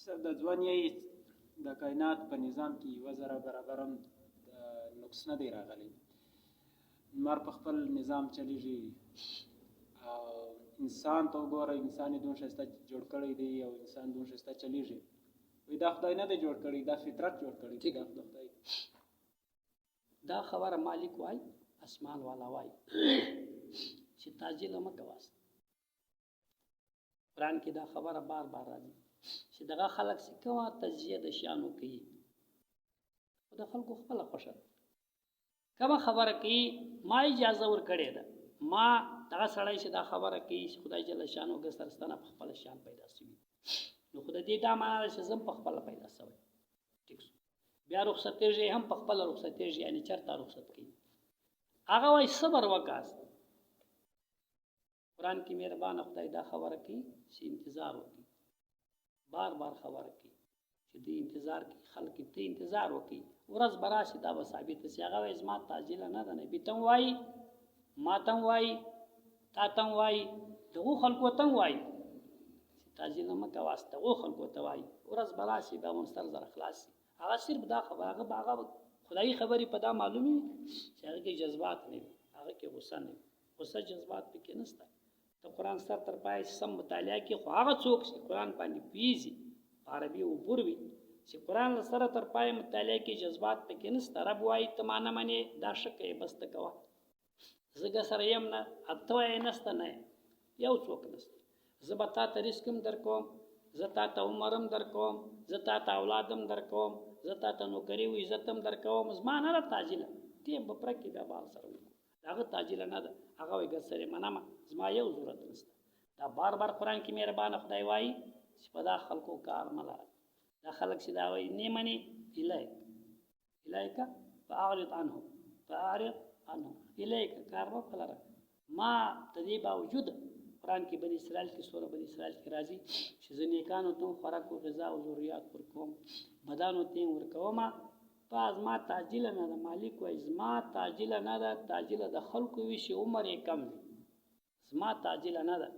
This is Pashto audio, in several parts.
صاحب د ځوانۍ د کائنات په نظام کې یوه ذره برابر هم نقص نه دی راغلی. لمر په خپل نظام چلیږي او انسان ته وګوره، انسان یې دومره ښایسته جوړ کړی دی او انسان دومره ښایسته چلیږي. وایي دا خدای نه دی جوړ کړی، دا فطرت جوړ کړی دی. دا خدای دا خبره مالک وای، اسمان والا وای چې تعجیل مه کوه. قرآن کې دا خبره بار بار راځي چې دغه خلک چې کومه تجزیه د شیانو کوي، خو د خلکو خپله خوښه ده. کومه خبره کوي ما اجازه ورکړې ده، ما دغه سړی چې دا خبره کوي چې خدای جل شانو ګسترستانه په خپله شان پیدا شوي، نو خو د دې دا معنا ده چې زه په خپله پیدا شوی. ټیک شو. بیا رخصتېږي هم په خپله رخصتېږي، یعنې چېرته رخصت کوي. هغه وایي صبر وکړه. قرآن کې مهربانه خدای دا خبره کوي چې انتظار وکړي. بار بار خبره کوي چې دې انتظار کوي، خلک ته انتظار وکړي، ورځ به راشي دا به ثابته شي. هغه وایي زما تعجیله نه ده، نبي ته هم وایي، ما ته هم وایي، تا ته هم وایي، دغو خلکو ته هم وایي چې تعجیله مه کوه. دغو خلکو ته وایي ورځ به راشي به مو سر زر خلاص شي. هغه صرف دا خبره، هغه خدایي خبرې په دا معلومې چې هغه کې جذبات نه وي، هغه کې غصه نه وي. غصه جذبات پکې نشته. ته قرآن سر تر پای سم مطالعه کې، خو هغه څوک چې قرآن باندې پوهېږي، عربي عبور وي، چې قرآن له سره تر پای مطالعه کې جذبات پکې نشته. رب وایي ته ما نه منې، دا ښه کوې، بس ته کوه، زه سره یم نه، ته وایې نسته، نه یو څوک نشته. زه به تا ته رزق هم در کوم، زه تا ته عمر هم در کوم، زه تا ته اولاد هم در کوم، زه تا ته نوکري و عزت هم در کوم. زما نه ده تعجیله، ټیم به پوره کړي، بیا به سره وکړو. هغه تعجیله نه ده. هغه وایي ګر سره منمه، زما یو ضرورت نشته. دا بار بار قرآن کې مهربانه خدای وایي چې په دا خلکو کار مه لره. دا خلک چې دا وایي نه منې، الیک فاعرض عنهم، فاعرض عنهم، الیک کار مه په لره. ما د دې باوجود قرآن کې بني اسرائیل کې سوره بني اسرائیل کې راځي چې زه نیکانو ته خوراک و غذا او ضروریات ورکوم، بدانو ته یې ورکومه. په زما تعجیله نه ده. مالک وایي زما تعجیله نه ده، تعجیله د خلکو وي چې عمر یې کم وي. زما تعجیله نه ده.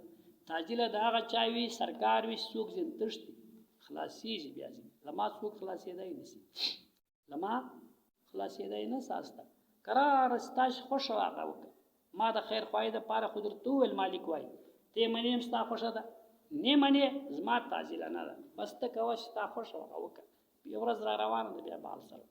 تعجیله د هغه چا وي سرکار وي څوک ځین تښتي خلاصېږي، بیا ځي. له ما څوک خلاصېدی نشي، له ما خلاصېدی نه ساسته. قراره ستا چې خوښه وه هغه وکړه. ما د خیر خواهۍ دپاره خو درته وویل، مالک وایي ته یې منې هم ستا خوښه ده، نه منې زما تعجیله نه ده. بس ته کوه چې ستا خوښه وه هغه وکړه. یو ورځ را روانه ده، بیا به حال سره